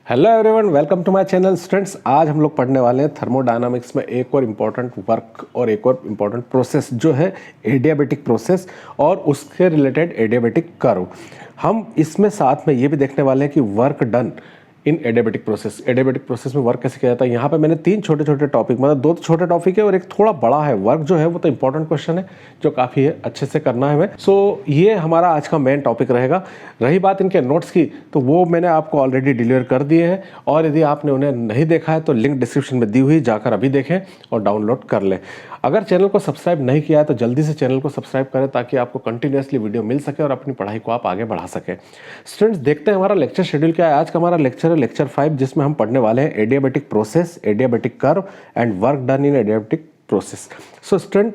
Hello everyone, welcome to my channel students. आज हम लोग पढ़ने वाले हैं थर्मोडायनामिक्स में एक और इम्पॉर्टेंट वर्क और एक और इम्पॉर्टेंट प्रोसेस जो है एडियाबैटिक प्रोसेस और उसके रिलेटेड एडियाबैटिक कर्व। हम इसमें साथ में ये भी देखने वाले हैं कि work done in adiabatic process. Adiabatic process में वर्क कैसे किया जाता है। यहाँ पे मैंने तीन छोटे छोटे टॉपिक, मतलब दो छोटे टॉपिक है और एक थोड़ा बड़ा है। वर्क जो है वो तो इंपॉर्टेंट क्वेश्चन है जो काफ़ी है, अच्छे से करना है हमें। सो ये हमारा आज का मेन टॉपिक रहेगा। रही बात इनके नोट्स की, तो वो मैंने आपको ऑलरेडी डिलीवर कर दिए हैं और यदि आपने उन्हें नहीं देखा है तो लिंक डिस्क्रिप्शन में दी हुई, जाकर अभी देखें और डाउनलोड कर लें। अगर चैनल को सब्सक्राइब नहीं किया है तो जल्दी से चैनल को सब्सक्राइब करें ताकि आपको कंटिन्यूसली वीडियो मिल सके और अपनी पढ़ाई को आप आगे बढ़ा सकें। स्टूडेंट्स, देखते हैं हमारा लेक्चर शेड्यूल क्या है। आज का हमारा लेक्चर है लेक्चर 5, जिसमें हम पढ़ने वाले हैं adiabatic process, adiabatic curve and work done in adiabatic process. So student,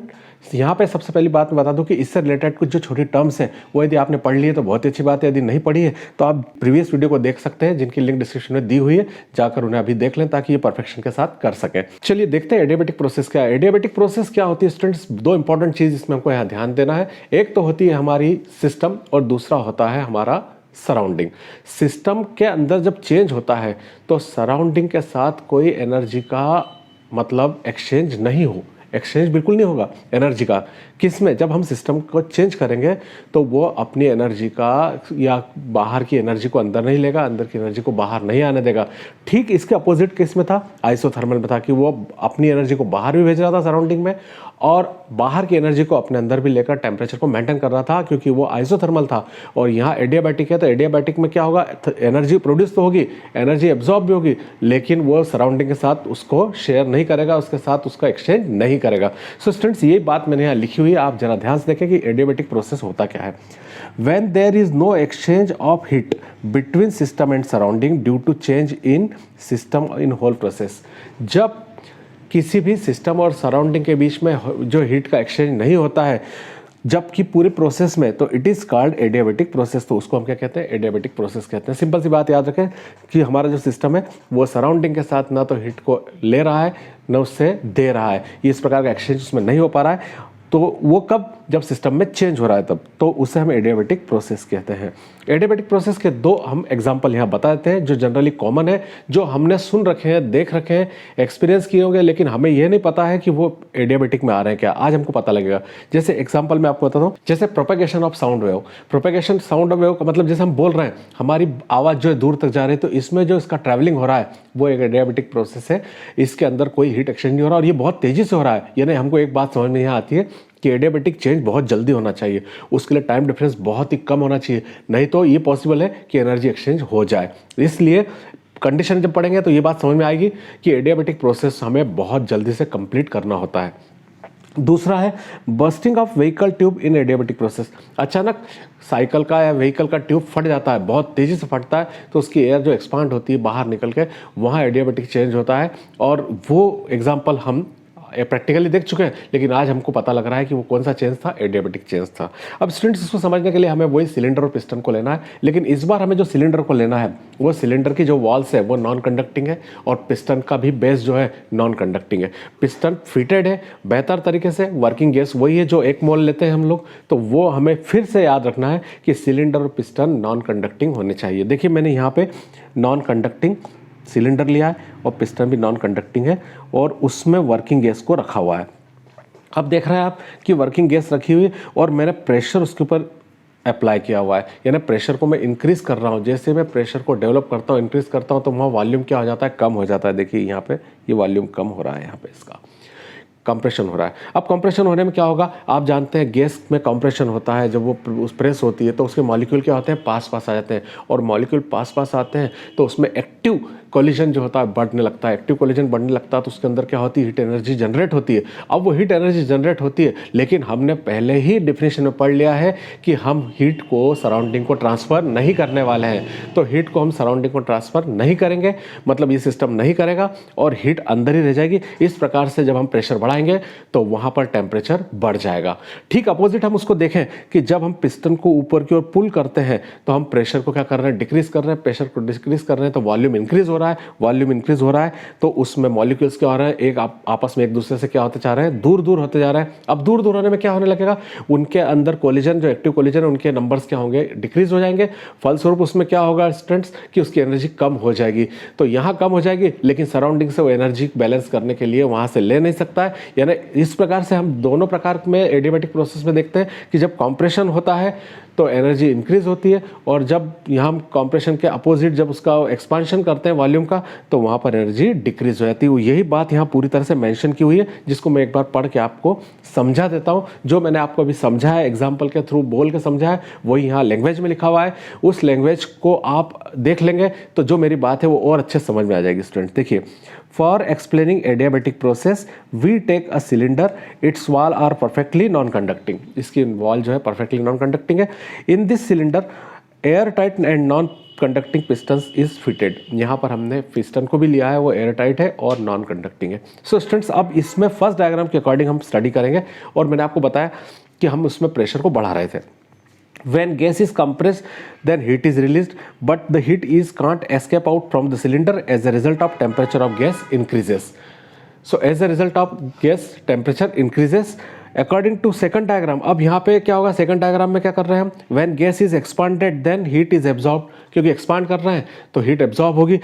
यहाँ पे सबसे पहली बात मैं बता दूं कि इससे रिलेटेड कुछ जो छोटी टर्म्स हैं वो यदि आपने पढ़ ली है तो बहुत ही अच्छी बात है। यदि नहीं पढ़ी है तो आप प्रीवियस वीडियो को देख सकते हैं, जिनकी लिंक डिस्क्रिप्शन में दी हुई है, जाकर उन्हें अभी देख लें ताकि ये परफेक्शन के साथ कर सकें। चलिए देखते हैं एडियाबैटिक प्रोसेस क्या है। एडियाबैटिक प्रोसेस क्या होती है स्टूडेंट्स? दो इंपॉर्टेंट चीज इसमें हमको यहाँ ध्यान देना है। एक तो होती है हमारी सिस्टम और दूसरा होता है हमारा सराउंडिंग। सिस्टम के अंदर जब चेंज होता है तो सराउंडिंग के साथ कोई एनर्जी का मतलब एक्सचेंज नहीं हो, एक्सचेंज बिल्कुल नहीं होगा एनर्जी का। किस में? जब हम सिस्टम को चेंज करेंगे तो वो अपनी एनर्जी का या बाहर की एनर्जी को अंदर नहीं लेगा, अंदर की एनर्जी को बाहर नहीं आने देगा। ठीक इसके अपोजिट केस में था, आइसोथर्मल में था कि वो अपनी एनर्जी को बाहर भी भेज रहा था सराउंडिंग में और बाहर की एनर्जी को अपने अंदर भी लेकर टेम्परेचर को मेंटेन कर रहा था, क्योंकि वो आइसोथर्मल था। और यहाँ एडियाबैटिक है तो एडियाबैटिक में क्या होगा, एनर्जी प्रोड्यूस तो होगी, एनर्जी एब्जॉर्ब भी होगी, लेकिन वो सराउंडिंग के साथ उसको शेयर नहीं करेगा, उसके साथ उसका एक्सचेंज नहीं करेगा। सो स्टूडेंट्स, ये बात मैंने यहाँ लिखी हुई है, आप जरा ध्यान से देखें कि एडियाबैटिक प्रोसेस होता क्या है। When there is no exchange of heat between system and surrounding due to change in system in whole process, जब किसी भी सिस्टम और सराउंडिंग के बीच में जो हीट का एक्सचेंज नहीं होता है जबकि पूरे प्रोसेस में, तो it is called adiabatic process. तो उसको हम क्या कहते हैं? एडियाबैटिक प्रोसेस कहते हैं। सिंपल सी बात याद रखें कि हमारा जो सिस्टम है वो सराउंडिंग के साथ ना तो हीट को ले रहा है ना उससे दे रहा है, इस प्रकार का एक्सचेंज उसमें नहीं हो पा रहा है। तो वो कब? जब सिस्टम में चेंज हो रहा है तब, तो उसे हम एडियाबैटिक प्रोसेस कहते हैं। एडियाबैटिक प्रोसेस के दो हम एग्जांपल यहाँ बता देते हैं जो जनरली कॉमन है, जो हमने सुन रखे हैं, देख रखे हैं, एक्सपीरियंस किए होंगे, लेकिन हमें यह नहीं पता है कि वो एडियाबैटिक में आ रहे हैं क्या। आज हमको पता लगेगा। जैसे एग्जाम्पल मैं आपको बताता हूँ, जैसे propagation of sound wave. Propagation sound wave का मतलब जैसे हम बोल रहे हैं, हमारी आवाज़ जो है दूर तक जा रही है, तो इसमें जो इसका ट्रैवलिंग हो रहा है वो एक एडियाबैटिक प्रोसेस है। इसके अंदर कोई हीट एक्सचेंज नहीं हो रहा और ये बहुत तेजी से हो रहा है। यानी हमको एक बात समझ में यहाँ आती है कि एडियाबैटिक चेंज बहुत जल्दी होना चाहिए, उसके लिए टाइम डिफरेंस बहुत ही कम होना चाहिए, नहीं तो ये पॉसिबल है कि एनर्जी एक्सचेंज हो जाए। इसलिए कंडीशन जब पढ़ेंगे तो ये बात समझ में आएगी कि एडियाबैटिक प्रोसेस हमें बहुत जल्दी से कंप्लीट करना होता है। दूसरा है bursting of vehicle tube in adiabatic process. अचानक साइकिल का या व्हीकल का ट्यूब फट जाता है, बहुत तेज़ी से फटता है, तो उसकी एयर जो एक्सपांड होती है बाहर निकल के, वहाँ एडियाबैटिक चेंज होता है। और वो एग्जाम्पल हम प्रैक्टिकली देख चुके हैं, लेकिन आज हमको पता लग रहा है कि वो कौन सा चेंज था, एडियाबैटिक चेंज था। अब स्टूडेंट्स, इसको समझने के लिए हमें वही सिलेंडर और पिस्टन को लेना है, लेकिन इस बार हमें जो सिलेंडर को लेना है वो सिलेंडर की जो वॉल्स है वो नॉन कंडक्टिंग है और पिस्टन का भी बेस जो है नॉन कंडक्टिंग है। पिस्टन फिटेड है बेहतर तरीके से, वर्किंग गैस वही है जो 1 मोल लेते हैं हम लोग, तो वो हमें फिर से याद रखना है कि सिलेंडर और पिस्टन नॉन कंडक्टिंग होने चाहिए। देखिए मैंने यहाँ पे नॉन कंडक्टिंग सिलेंडर लिया है और पिस्टन भी नॉन कंडक्टिंग है और उसमें वर्किंग गैस को रखा हुआ है। अब देख रहे हैं आप कि वर्किंग गैस रखी हुई है और मैंने प्रेशर उसके ऊपर अप्लाई किया हुआ है, यानी प्रेशर को मैं इंक्रीज कर रहा हूँ। जैसे मैं प्रेशर को डेवलप करता हूँ, इंक्रीज करता हूँ, तो वहाँ वॉल्यूम क्या हो जाता है, कम हो जाता है। देखिए यहाँ पे ये वॉल्यूम कम हो रहा है, यहाँ पे इसका कंप्रेशन हो रहा है। अब कंप्रेशन होने में क्या होगा, आप जानते हैं गैस में कंप्रेशन होता है, जब वो उस प्रेस होती है तो उसके मॉलिक्यूल क्या होते हैं, पास पास आ जाते हैं, और मॉलिक्यूल पास पास आते हैं तो उसमें एक्टिव कोलिजन जो होता है बढ़ने लगता है। एक्टिव कोलिजन बढ़ने लगता है तो उसके अंदर क्या होती है, हीट एनर्जी जनरेट होती है। अब वो हीट एनर्जी जनरेट होती है, लेकिन हमने पहले ही डेफिनेशन में पढ़ लिया है कि हम हीट को सराउंडिंग को ट्रांसफ़र नहीं करने वाले हैं। तो हीट को हम सराउंडिंग को ट्रांसफ़र नहीं करेंगे, मतलब ये सिस्टम नहीं करेगा और हीट अंदर ही रह जाएगी। इस प्रकार से जब हम प्रेशर बढ़ा बढ़ाएंगे तो वहाँ पर टेम्परेचर बढ़ जाएगा। ठीक अपोजिट हम उसको देखें कि जब हम पिस्टन को ऊपर की ओर पुल करते हैं तो हम प्रेशर को क्या कर रहे हैं, डिक्रीज कर रहे हैं, प्रेशर को डिक्रीज कर रहे हैं तो वॉल्यूम इंक्रीज हो रहा है, वॉल्यूम इंक्रीज हो रहा है तो उसमें मॉलिक्यूल्स क्या हो रहे हैं, एक आपस में एक दूसरे से क्या होते जा रहे हैं, दूर दूर होते जा रहे हैं। अब दूर दूर होने में क्या होने लगेगा, उनके अंदर कोलिजन, जो एक्टिव कोलिजन है उनके नंबर्स क्या होंगे, डिक्रीज हो जाएंगे। फलस्वरूप उसमें क्या होगा स्टूडेंट्स कि उसकी एनर्जी कम हो जाएगी। तो यहाँ कम हो जाएगी लेकिन सराउंडिंग से वो एनर्जी बैलेंस करने के लिए वहाँ से ले नहीं सकता है। यानी इस प्रकार से हम दोनों प्रकार में एडियाबैटिक प्रोसेस में देखते हैं कि जब कॉम्प्रेशन होता है तो एनर्जी इंक्रीज होती है और जब यहाँ हम कॉम्प्रेशन के अपोजिट जब उसका एक्सपांशन करते हैं वॉल्यूम का तो वहाँ पर एनर्जी डिक्रीज हो जाती है। यही बात यहाँ पूरी तरह से मेंशन की हुई है जिसको मैं एक बार पढ़ के आपको समझा देता हूँ। जो मैंने आपको अभी समझा है, एग्जाम्पल के थ्रू बोल के समझा है, वही यहाँ लैंग्वेज में लिखा हुआ है। उस लैंग्वेज को आप देख लेंगे तो जो मेरी बात है वो और अच्छे समझ में आ जाएगी। स्टूडेंट देखिए, For explaining adiabatic process, we take a cylinder. Its wall are perfectly non-conducting. इसकी wall जो है perfectly non-conducting है. In this cylinder, airtight and non-conducting pistons is fitted. यहाँ पर हमने पिस्टन को भी लिया है, वो airtight है और non-conducting है. So students, अब इसमें फर्स्ट डायग्राम के अकॉर्डिंग हम स्टडी करेंगे और मैंने आपको बताया कि हम उसमें प्रेशर को बढ़ा रहे थे। When gas is compressed, then heat is released, but the heat is can't escape out from the cylinder. As a result of temperature of gas increases. So as a result of gas temperature increases. According to second diagram, अब यहाँ पे क्या होगा, second diagram में क्या कर रहे हैं हम, when gas is expanded, then heat is absorbed, क्योंकि expand कर रहे हैं तो heat absorb होगी.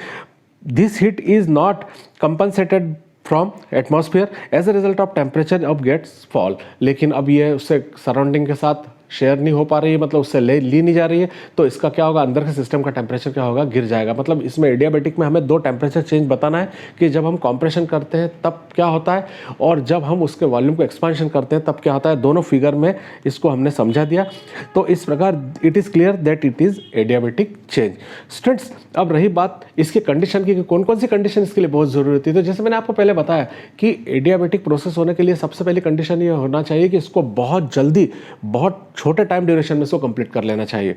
This heat is not compensated from atmosphere as a result of temperature of gets fall. लेकिन अब ये उससे सराउंडिंग के साथ शेयर नहीं हो पा रही है, मतलब उससे ली नहीं जा रही है, तो इसका क्या होगा, अंदर के सिस्टम का टेम्परेचर क्या होगा, गिर जाएगा। मतलब इसमें एडियाबैटिक में हमें दो टेम्परेचर चेंज बताना है कि जब हम कॉम्प्रेशन करते हैं तब क्या होता है और जब हम उसके वॉल्यूम को एक्सपांशन करते हैं तब क्या होता है। दोनों फिगर में इसको हमने समझा दिया। तो इस प्रकार it is clear that it is adiabatic change. Students, अब रही बात इसके कंडीशन की, कौन कौन सी कंडीशन इसके लिए बहुत ज़रूरी होती है। तो जैसे मैंने आपको पहले बताया कि एडियाबैटिक प्रोसेस होने के लिए सबसे पहली कंडीशन ये होना चाहिए कि इसको बहुत जल्दी, बहुत छोटे टाइम ड्यूरेशन में इसको कंप्लीट कर लेना चाहिए।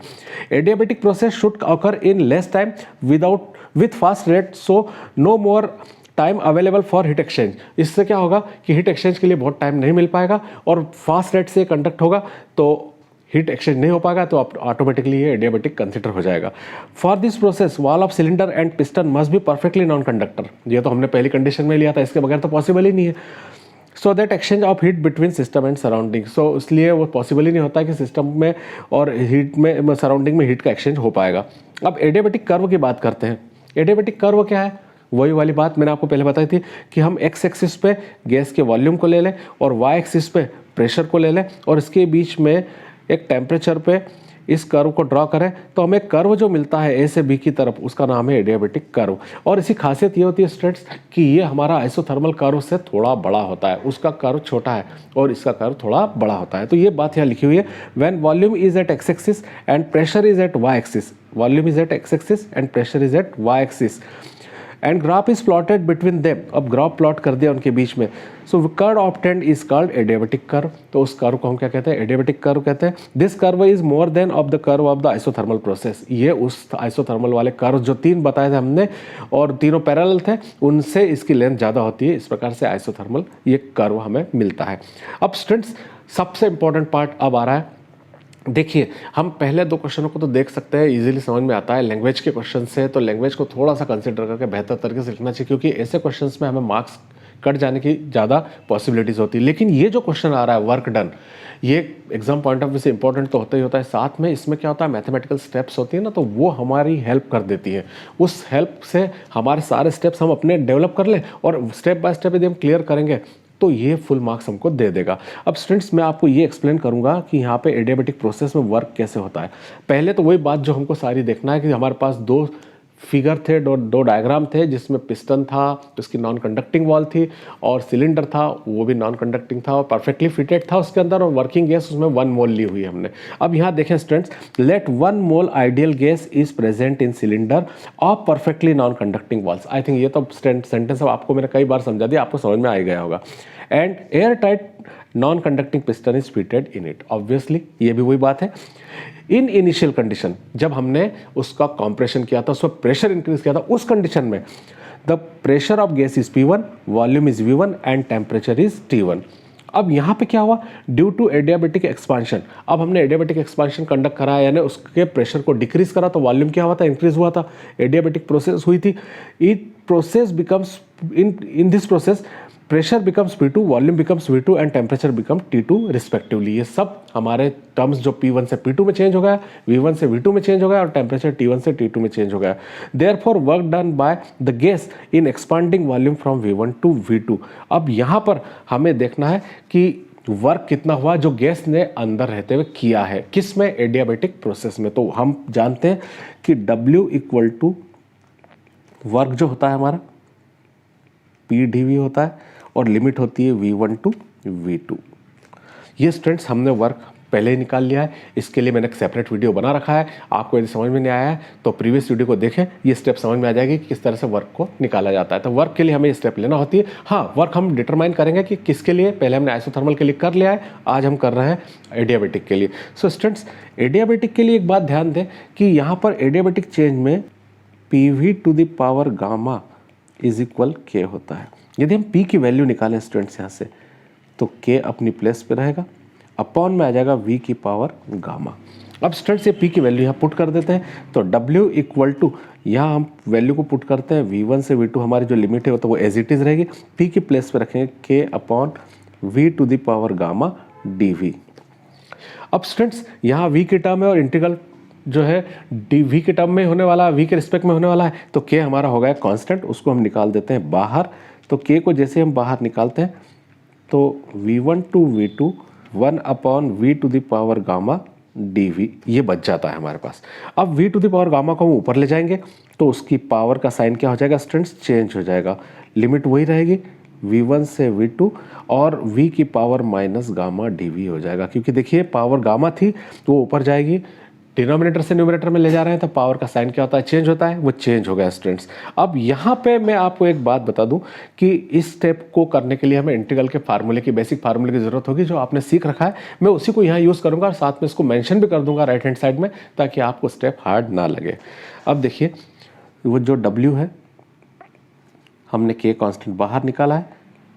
Adiabatic process should occur in less time with fast rate, so no more time available for heat exchange. इससे क्या होगा कि हीट एक्सचेंज के लिए बहुत टाइम नहीं मिल पाएगा और फास्ट रेट से कंडक्ट होगा तो हीट एक्सचेंज नहीं हो पाएगा तो ऑटोमेटिकली ये एडियाबैटिक कंसिडर हो जाएगा। For this process wall of cylinder and piston must be perfectly non conductor. ये तो हमने पहली कंडीशन में लिया था, इसके बगैर तो पॉसिबल ही नहीं है। So that exchange of heat between system and surrounding, so इसलिए वो पॉसिबल ही नहीं होता कि सिस्टम में और हीट में, सराउंडिंग में हीट का एक्सचेंज हो पाएगा। अब एडियाबैटिक कर्व की बात करते हैं। एडियाबैटिक कर्व क्या है, वही वाली बात मैंने आपको पहले बताई थी कि हम एक्स एक्सिस पे गैस के वॉल्यूम को ले लें और वाई एक्सिस पे प्रेशर को ले लें और इसके बीच में एक टेम्परेचर पे इस कर्व को ड्रॉ करें तो हमें कर्व जो मिलता है ए से बी की तरफ, उसका नाम है एडियाबैटिक कर्व। और इसी खासियत ये होती है स्टूडेंट्स कि ये हमारा आइसोथर्मल कर्व से थोड़ा बड़ा होता है, उसका कर्व छोटा है और इसका कर्व थोड़ा बड़ा होता है। तो ये बात यहाँ लिखी हुई है, when volume is at X axis and pressure is at Y axis, volume is at X axis and pressure is at Y axis and graph is plotted between them. अब ग्राफ प्लॉट कर दिया उनके बीच में, so curve obtained is called adiabatic curve. तो उस curve को हम क्या कहते हैं, एडियाबैटिक कर्व कहते हैं। This curve is more than of the curve of the isothermal process. ये उस आइसोथर्मल वाले कर्व जो तीन बताए थे हमने और तीनों पैरेलल थे, उनसे इसकी लेंथ ज़्यादा होती है। इस प्रकार से आइसोथर्मल ये कर्व हमें मिलता है। अब स्टूडेंट्स, सबसे इंपॉर्टेंट पार्ट अब आ रहा है। देखिए, हम पहले दो क्वेश्चनों को तो देख सकते हैं, इजीली समझ में आता है। लैंग्वेज के क्वेश्चन से तो लैंग्वेज को थोड़ा सा कंसिडर करके बेहतर तरीके से लिखना चाहिए, क्योंकि ऐसे क्वेश्चंस में हमें मार्क्स कट जाने की ज़्यादा पॉसिबिलिटीज़ होती है। लेकिन ये जो क्वेश्चन आ रहा है वर्क डन, ये एग्जाम पॉइंट ऑफ व्यू से इंपॉर्टेंट तो होता ही होता है, साथ में इसमें क्या होता है, मैथमेटिकल स्टेप्स होती है ना, तो वो हमारी हेल्प कर देती है। उस हेल्प से हमारे सारे स्टेप्स हम अपने डेवलप कर लें और स्टेप बाय स्टेप यदि हम क्लियर करेंगे तो ये फुल मार्क्स हमको दे देगा। अब स्टूडेंट्स, मैं आपको ये एक्सप्लेन करूंगा कि यहाँ पे एडियाबैटिक प्रोसेस में वर्क कैसे होता है। पहले तो वही बात जो हमको सारी देखना है कि हमारे पास दो फिगर थे, दो डायग्राम थे, जिसमें पिस्टन था, उसकी नॉन कंडक्टिंग वॉल थी, और सिलेंडर था, वो भी नॉन कंडक्टिंग था और परफेक्टली फिटेड था उसके अंदर, और वर्किंग गैस उसमें 1 मोल ली हुई है हमने। अब यहाँ देखें students, let 1 mole ideal gas is present in cylinder of perfectly non conducting walls. I think ये तो सेंटेंस आपको मैंने कई बार समझा दिया, आपको समझ में आ ही गया होगा। And air tight non conducting piston is fitted in it. Obviously ये भी वही बात है। इन इनिशियल कंडीशन, जब हमने उसका कॉम्प्रेशन किया था, उसमें प्रेशर इंक्रीज किया था, उस कंडीशन में the pressure of gas is P1, volume is V1 and temperature is T1। अब यहाँ पे क्या हुआ, ड्यू टू एडियाबेटिक एक्सपांशन, अब हमने एडियाबेटिक एक्सपांशन कंडक्ट करा यानी उसके प्रेशर को डिक्रीज करा तो वॉल्यूम क्या हुआ था, इंक्रीज हुआ था, एडियाबेटिक प्रोसेस हुई थी। It process becomes in this process pressure becomes P2, volume becomes V2 and temperature become T2 respectively. ये सब हमारे टर्म्स जो P1 से P2 में चेंज हो गया, V1 से V2 में चेंज हो गया और टेम्परेचर T1 से T2 में चेंज हो गया। Therefore work done by the gas in expanding volume from V1 to V2। अब यहाँ पर हमें देखना है कि वर्क कितना हुआ जो गैस ने अंदर रहते हुए किया है, किस में, एडियाबेटिक प्रोसेस में। तो हम जानते हैं कि W इक्वल टू वर्क जो होता है हमारा PdV होता है और लिमिट होती है V1 टू V2। ये स्टूडेंट्स हमने वर्क पहले ही निकाल लिया है, इसके लिए मैंने एक सेपरेट वीडियो बना रखा है। आपको यदि समझ में नहीं आया है तो प्रीवियस वीडियो को देखें, ये स्टेप समझ में आ जाएगी कि किस तरह से वर्क को निकाला जाता है। तो वर्क के लिए हमें ये स्टेप लेना होती है। हाँ, वर्क हम डिटरमाइन करेंगे कि किसके लिए, पहले हमने आइसोथर्मल के लिए कर लिया है, आज हम कर रहे हैं एडियाबेटिक के लिए। सो स्टूडेंट्स, एडियाबेटिक के लिए एक बात ध्यान दें कि यहाँ पर एडियाबेटिक चेंज में PV to the power gamma is equal K होता है। यदि हम P की वैल्यू निकालें स्टूडेंट्स यहाँ से तो K अपनी प्लेस पे रहेगा, अपॉन में आ जाएगा V की पावर गामा। अब स्टूडेंट्स ये P की वैल्यू यहाँ पुट कर देते हैं तो W इक्वल टू, यहाँ हम वैल्यू को पुट करते हैं V1 से V2, हमारी जो लिमिट है वो तो वो एज इट इज़ रहेगी। P की प्लेस पे रखेंगे K upon V to the power gamma dV। अब स्टूडेंट्स यहाँ V की टर्म है और इंटीग्रल जो है dV के टर्म में होने वाला है, V के रिस्पेक्ट में होने वाला है, तो K हमारा हो गया कांस्टेंट, उसको हम निकाल देते हैं बाहर। तो K को जैसे हम बाहर निकालते हैं तो V1 to V2 1 upon V to the power gamma dV ये बच जाता है हमारे पास। अब V to the power gamma को हम ऊपर ले जाएंगे तो उसकी पावर का साइन क्या हो जाएगा स्टूडेंट्स, चेंज हो जाएगा। लिमिट वही रहेगी V1 से V2 और V की पावर माइनस गामा dV हो जाएगा, क्योंकि देखिए पावर गामा थी तो वो ऊपर जाएगी, डिनोमिनेटर से न्यूमरेटर में ले जा रहे हैं तो पावर का साइन क्या होता है, चेंज होता है, वो चेंज हो गया स्टूडेंट्स। अब यहाँ पे मैं आपको एक बात बता दूं कि इस स्टेप को करने के लिए हमें इंटीग्रल के फार्मूले की, बेसिक फार्मूले की जरूरत होगी जो आपने सीख रखा है। मैं उसी को यहाँ यूज़ करूँगा और साथ में इसको मेंशन भी कर दूंगा राइट हैंड साइड में, ताकि आपको स्टेप हार्ड ना लगे। अब देखिए वो जो W है हमने K कॉन्स्टेंट बाहर निकाला है,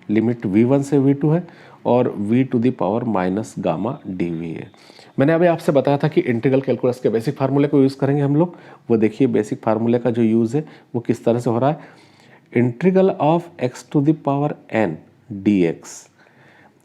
लिमिट V1 से V2 है और V to the power minus gamma dV है। मैंने अभी आपसे बताया था कि इंटीग्रल कैलकुलस के बेसिक फार्मूले को यूज़ करेंगे हम लोग। वो देखिए बेसिक फार्मूले का जो यूज़ है वो किस तरह से हो रहा है, integral of x to the power n dx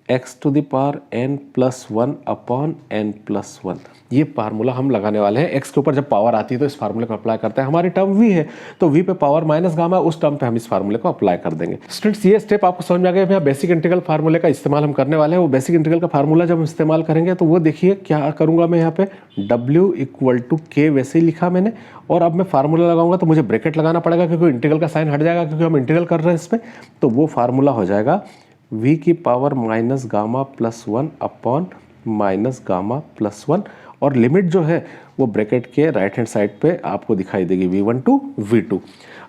x to the power n plus 1 upon n plus 1, ये फार्मूला हम लगाने वाले हैं। x के ऊपर जब पावर आती है तो इस फार्मूले को अप्लाई करते हैं। हमारी टर्म v है तो v पे पावर माइनस गामा, उस टर्म पे हम इस फार्मूले को अप्लाई कर देंगे। स्टूडेंट्स ये स्टेप आपको समझ में आ गया। यहाँ बेसिक इंटीग्रल फार्मूले का इस्तेमाल हम करने वाले हैं। वो बेसिक इंटीग्रल का फार्मूला जब हम इस्तेमाल करेंगे तो वो देखिए क्या करूँगा मैं, यहाँ पे W इक्वल टू K वैसे ही लिखा मैंने, और अब मैं फार्मूला लगाऊंगा तो मुझे ब्रैकेट लगाना पड़ेगा क्योंकि इंटीग्रल का साइन हट जाएगा, क्योंकि हम इंटीग्रल कर रहे हैं इसमें। तो वो फार्मूला हो जाएगा V की power minus gamma plus 1 upon minus gamma plus 1, और लिमिट जो है वो ब्रैकेट के राइट हैंड साइड पे आपको दिखाई देगी V1 टू V2।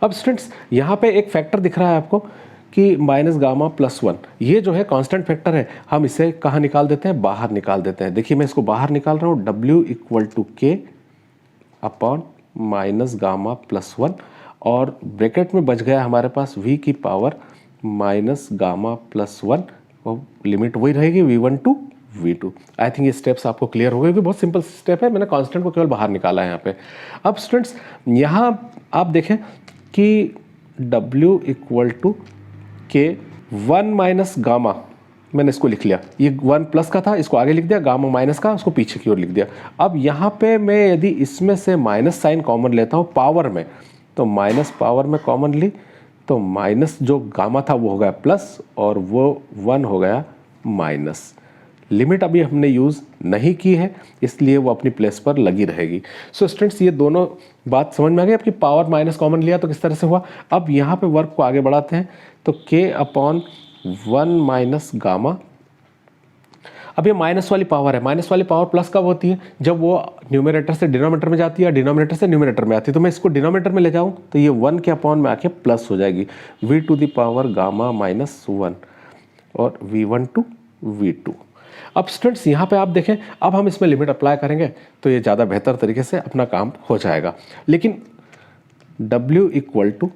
अब स्टूडेंट्स यहाँ पे एक फैक्टर दिख रहा है आपको कि माइनस गामा प्लस 1, ये जो है कांस्टेंट फैक्टर है, हम इसे कहाँ निकाल देते हैं, बाहर निकाल देते हैं। देखिए मैं इसको बाहर निकाल रहा हूँ, W equal to K upon minus gamma plus 1, और ब्रैकेट में बच गया हमारे पास V की पावर माइनस गामा प्लस 1, और लिमिट वही रहेगी V1 to V2। I think ये स्टेप्स आपको क्लियर हो गए, क्योंकि बहुत सिंपल स्टेप है, मैंने कांस्टेंट को केवल बाहर निकाला है यहाँ पे। अब स्टूडेंट्स यहाँ आप देखें कि W equal to K 1 minus gamma, मैंने इसको लिख लिया, ये 1 प्लस का था इसको आगे लिख दिया, गामा माइनस का उसको पीछे की ओर लिख दिया। अब यहाँ पे मैं यदि इसमें से माइनस साइन कॉमन लेता हूँ पावर में, तो माइनस पावर में कॉमन ली तो माइनस जो गामा था वो हो गया प्लस और वो 1 हो गया माइनस। लिमिट अभी हमने यूज़ नहीं की है इसलिए वो अपनी प्लेस पर लगी रहेगी। सो स्टूडेंट्स ये दोनों बात समझ में आ गई आपकी, पावर माइनस कॉमन लिया तो किस तरह से हुआ। अब यहाँ पे वर्क को आगे बढ़ाते हैं तो K अपॉन 1 माइनस गामा। अब ये माइनस वाली पावर है, माइनस वाली पावर प्लस कब होती है, जब वो न्यूमरेटर से डिनोमिनेटर में जाती है, डिनोमिनेटर से न्यूमरेटर में आती है। तो मैं इसको डिनोमिनेटर में ले जाऊँ तो ये 1 के अपॉन में आके प्लस हो जाएगी, V to the power gamma minus 1 और V1 टू V2। अब स्टूडेंट्स यहाँ पे आप देखें, अब हम इसमें लिमिट अप्लाई करेंगे तो ये ज़्यादा बेहतर तरीके से अपना काम हो जाएगा। लेकिन W इक्वल टू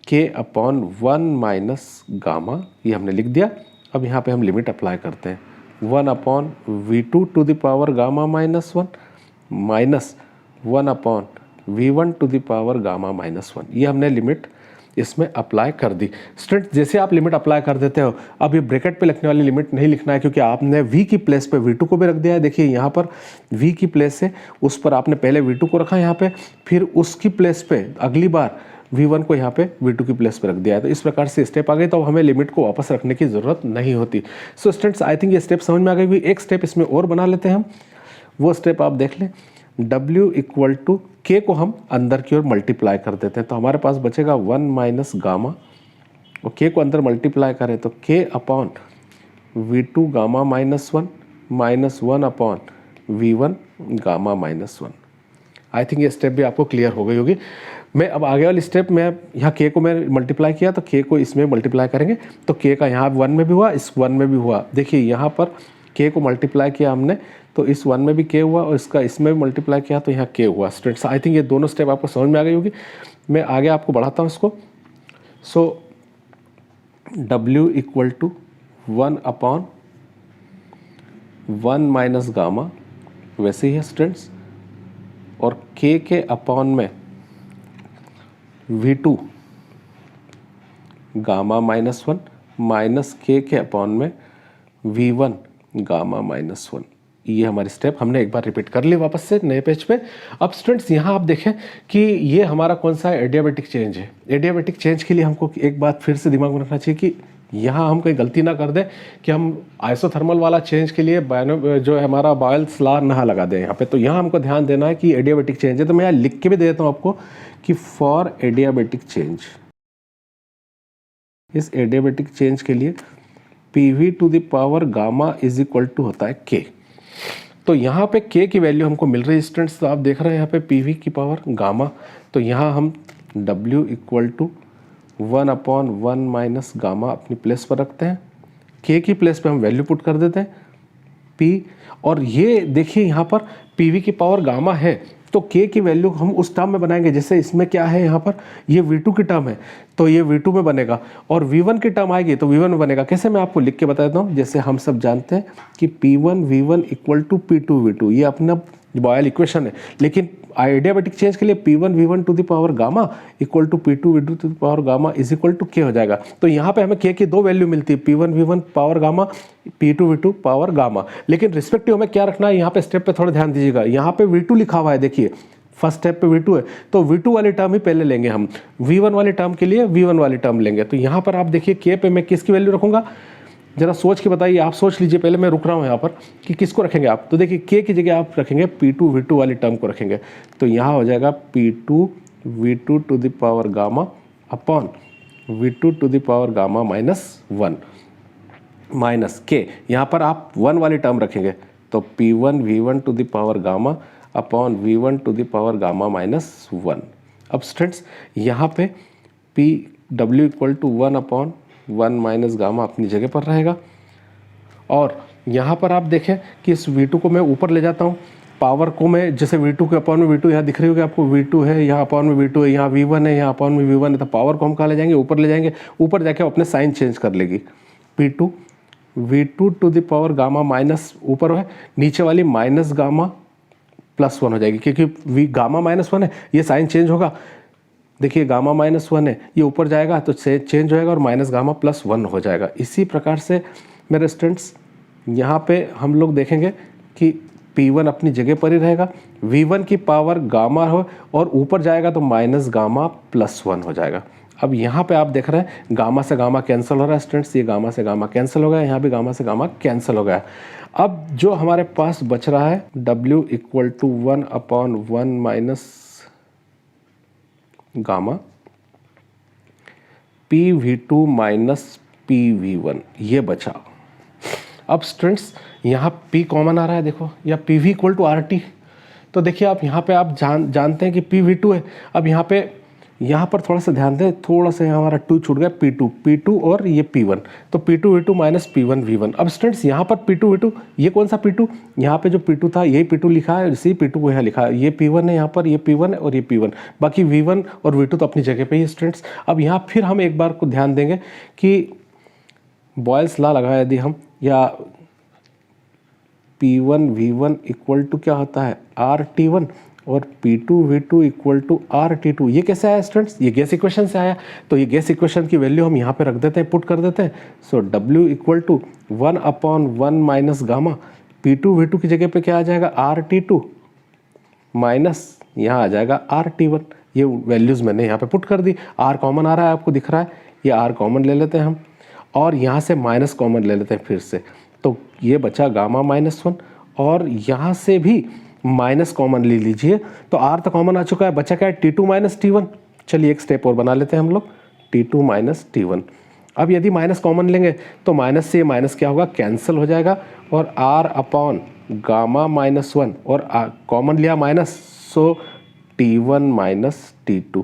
के अपॉन 1 माइनस गामा, ये हमने लिख दिया। अब यहाँ पे हम लिमिट अप्लाई करते हैं, 1 upon V2 to the power gamma minus 1 minus 1 upon V1 to the power gamma minus 1, ये हमने लिमिट इसमें अप्लाई कर दी। स्टूडेंट जैसे आप लिमिट अप्लाई कर देते हो, अब ये ब्रैकेट पे लिखने वाली लिमिट नहीं लिखना है, क्योंकि आपने v की प्लेस पे v2 को भी रख दिया है। देखिए यहाँ पर v की प्लेस है, उस पर आपने पहले v2 को रखा यहाँ पे, फिर उसकी प्लेस पे अगली बार v1 को यहाँ पे v2 की प्लेस पे रख दिया है। तो इस प्रकार से स्टेप आ गई, तो हमें लिमिट को वापस रखने की ज़रूरत नहीं होती। सो स्टूडेंट्स आई थिंक ये स्टेप समझ में आ गई। एक स्टेप इसमें और बना लेते हैं हम, वो स्टेप आप देख लें। W इक्वल टू K को हम अंदर की ओर मल्टीप्लाई कर देते हैं, तो हमारे पास बचेगा 1 माइनस गामा, और K को अंदर मल्टीप्लाई करें तो K upon V2 gamma minus 1 minus 1 upon V1 gamma minus 1। आई थिंक ये स्टेप भी आपको क्लियर हो गई होगी। मैं अब आगे वाली स्टेप में यहाँ K को मैं मल्टीप्लाई किया, तो K को इसमें मल्टीप्लाई करेंगे, तो K का यहाँ 1 में भी हुआ, इस 1 में भी हुआ। देखिए यहाँ पर K को मल्टीप्लाई किया हमने, तो इस 1 में भी K हुआ, और इसका इसमें भी मल्टीप्लाई किया तो यहाँ K हुआ। स्टूडेंट्स आई थिंक ये दोनों स्टेप आपको समझ में आ गई होगी। मैं आगे आपको बढ़ाता हूँ इसको। So W equal to 1 upon 1 minus gamma, वैसे ही है स्टूडेंट्स, और K के अपॉन में V2 gamma minus 1 minus K के अपॉन में V1 गामा माइनस 1। ये हमारी स्टेप हमने एक बार रिपीट कर ली वापस से नए पेज पे। अब स्टूडेंट्स यहाँ आप देखें कि ये हमारा कौन सा एडियाबेटिक चेंज है। एडियाबेटिक चेंज के लिए हमको एक बात फिर से दिमाग में रखना चाहिए कि यहाँ हम कोई गलती ना कर दें कि हम आइसोथर्मल वाला चेंज के लिए जो है हमारा बॉयल्स लॉ ना लगा दें यहाँ पे। तो यहाँ हमको ध्यान देना है कि एडियाबेटिक चेंज है, तो मैं यहाँ लिख के भी दे देता हूँ आपको कि फॉर एडियाबेटिक चेंज, इस एडियाबेटिक चेंज के लिए PV to the power gamma is equal to होता है K। तो यहाँ पे K की वैल्यू हमको मिल रही है स्टूडेंट्स, तो आप देख रहे हैं यहाँ पे PV की पावर गामा, तो यहाँ हम W equal to 1 upon 1 minus gamma अपनी प्लेस पर रखते हैं, K की प्लेस पे हम वैल्यू पुट कर देते हैं P, और ये देखिए यहाँ पर PV की पावर गामा है, तो K की वैल्यू हम उस टर्म में बनाएंगे। जैसे इसमें क्या है, यहाँ पर ये V2 की टर्म है, तो ये V2 में बनेगा, और V1 की टर्म आएगी तो V1 में बनेगा। कैसे, मैं आपको लिख के बता देता हूँ। जैसे हम सब जानते हैं कि P1 V1 equal to P2 V2, ये अपना बॉयल इक्वेशन है, लेकिन एडियाबेटिक चेंज के लिए P1 V1 to the power gamma equal to P2 V2 to the power gamma is equal to K हो जाएगा। तो यहाँ पे हमें K की दो वैल्यू मिलती है, P1 V1 power gamma, P2 V2 power gamma, लेकिन रिस्पेक्टिव हमें क्या रखना है, यहाँ पे स्टेप पे थोड़ा ध्यान दीजिएगा। यहाँ पे V2 लिखा हुआ है, देखिए फर्स्ट स्टेप पे V2 है, तो V2 वाली टर्म ही पहले लेंगे हम, V1 वाली टर्म के लिए V1 वाली टर्म लेंगे। तो यहाँ पर आप देखिए K पे मैं किसकी वैल्यू रखूँगा, जरा सोच के बताइए, आप सोच लीजिए पहले, मैं रुक रहा हूँ यहाँ पर कि किसको रखेंगे आप। तो देखिए K की जगह आप रखेंगे P2 V2 वाली टर्म को रखेंगे, तो यहाँ हो जाएगा P2 V2 to the power gamma upon V2 to the power gamma minus 1 minus K, यहाँ पर आप 1 वाली टर्म रखेंगे, तो P1 V1 to the power gamma upon V1 to the power gamma minus 1। अब स्टूडेंट्स यहाँ पे W equal to 1 upon 1 minus gamma अपनी जगह पर रहेगा, और यहाँ पर आप देखें कि इस V2 को मैं ऊपर ले जाता हूँ, पावर को मैं जैसे V2 के अपॉन में V2 यहाँ दिख रही होगी आपको, V2 है यहाँ अपॉन में V2 है, यहाँ V1 है यहाँ अपॉन में V1 है, तो पावर को हम कहाँ ले जाएंगे, ऊपर ले जाएंगे, ऊपर जाके अपने साइन चेंज कर लेगी, P2 V2 to the power gamma minus ऊपर है, नीचे वाली माइनस गामा प्लस 1 हो जाएगी, क्योंकि V गामा माइनस 1 है, ये साइन चेंज होगा। देखिए गामा माइनस 1 है, ये ऊपर जाएगा तो चेंज होएगा और माइनस गामा प्लस 1 हो जाएगा। इसी प्रकार से मेरे स्टूडेंट्स यहाँ पे हम लोग देखेंगे कि P1 अपनी जगह पर ही रहेगा, V1 की पावर गामा हो और ऊपर जाएगा तो माइनस गामा प्लस 1 हो जाएगा। अब यहाँ पे आप देख रहे हैं गामा से गामा कैंसिल हो रहा है स्टूडेंट्स, ये गामा से गामा कैंसिल हो गया, यहाँ भी गामा से गामा कैंसिल हो गया। अब जो हमारे पास बच रहा है W equal to 1 upon 1 minus gamma PV2 minus PV1, ये बचा। अब स्टूडेंट्स यहाँ P कॉमन आ रहा है, देखो, या PV इक्वल टू RT, तो देखिए आप यहाँ पे आप जानते हैं कि PV2 है। अब यहाँ पे यहाँ पर थोड़ा सा ध्यान दें, थोड़ा सा यहाँ हमारा 2 छूट गया, P2 और ये P1, तो P2 V2 minus P1 V1। अब स्टूडेंट्स यहाँ पर P2 V2, ये कौन सा P2, यहाँ पे जो P2 था यही P2 लिखा है, इसी P2 को यहाँ लिखा है, ये P1 है यहाँ पर, ये P1 है और ये P1, बाकी V1 और V2 तो अपनी जगह पे ही स्टूडेंट्स। अब यहाँ फिर हम एक बार को ध्यान देंगे कि बॉयल्स लॉ लगाया यदि हम, या P1 V1 इक्वल टू क्या होता है RT1 और P2 V2 equal to RT2। ये कैसे आया स्टूडेंट्स, ये गैस इक्वेशन से आया, तो ये गैस इक्वेशन की वैल्यू हम यहाँ पे रख देते हैं, पुट कर देते हैं। So W equal to 1/1 minus gamma, P2 V2 की जगह पे क्या आ जाएगा RT2 माइनस यहाँ आ जाएगा RT1। ये वैल्यूज़ मैंने यहाँ पे पुट कर दी। R कॉमन आ रहा है, आपको दिख रहा है, ये R कॉमन ले लेते हैं हम, और यहाँ से माइनस कॉमन ले लेते हैं फिर से, तो ये बचा गामा -1, और यहाँ से भी माइनस कॉमन ले लीजिए, तो R तो कॉमन आ चुका है, बचा क्या है T2 माइनस T1। चलिए एक स्टेप और बना लेते हैं हम लोग, T2 माइनस T1। अब यदि माइनस कॉमन लेंगे तो माइनस से माइनस क्या होगा, कैंसिल हो जाएगा, और R अपॉन गामा -1 और कॉमन लिया माइनस, सो T1 माइनस T2।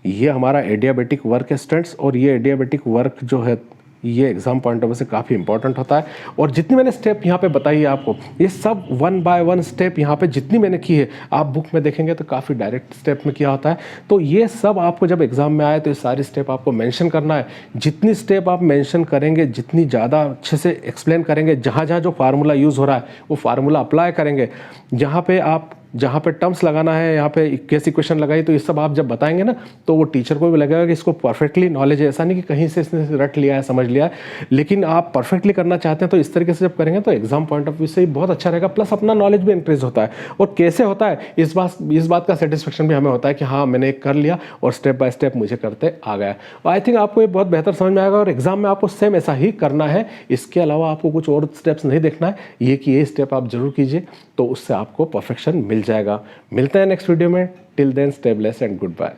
ये हमारा एडियाबेटिक वर्क है स्टूडेंट्स, और ये एडियाबेटिक वर्क जो है ये एग्जाम पॉइंट ऑफ व्यू से काफ़ी इंपॉर्टेंट होता है। और जितनी मैंने स्टेप यहाँ पे बताई है आपको, ये सब 1 बाय 1 स्टेप यहाँ पे जितनी मैंने की है, आप बुक में देखेंगे तो काफ़ी डायरेक्ट स्टेप में किया होता है। तो ये सब आपको जब एग्जाम में आए तो ये सारी स्टेप आपको मेंशन करना है। जितनी स्टेप आप मेंशन करेंगे, जितनी ज़्यादा अच्छे से एक्सप्लेन करेंगे, जहाँ जहाँ जो फार्मूला यूज़ हो रहा है वो फार्मूला अप्लाई करेंगे, जहाँ पे टर्म्स लगाना है, यहाँ पे केस इक्वेशन लगाई, तो ये सब आप जब बताएंगे ना, तो वो टीचर को भी लगेगा कि इसको परफेक्टली नॉलेज है। ऐसा नहीं कि कहीं से इसने रट लिया है, समझ लिया है, लेकिन आप परफेक्टली करना चाहते हैं तो इस तरीके से जब करेंगे तो एग्जाम पॉइंट ऑफ व्यू से बहुत अच्छा रहेगा। प्लस अपना नॉलेज भी इंक्रीज होता है। और कैसे होता है, इस बात का सेटिस्फेक्शन भी हमें होता है कि हाँ मैंने कर लिया और स्टेप बाय स्टेप मुझे करते आ गया। और आई थिंक आपको ये बहुत बेहतर समझ में आएगा, और एग्जाम में आपको सेम ऐसा ही करना है। इसके अलावा आपको कुछ और स्टेप्स नहीं देखना है, ये कि ये स्टेप आप जरूर कीजिए, तो उससे आपको परफेक्शन मिल जाएगा। मिलते हैं नेक्स्ट वीडियो में। Till then stay blessed and good bye.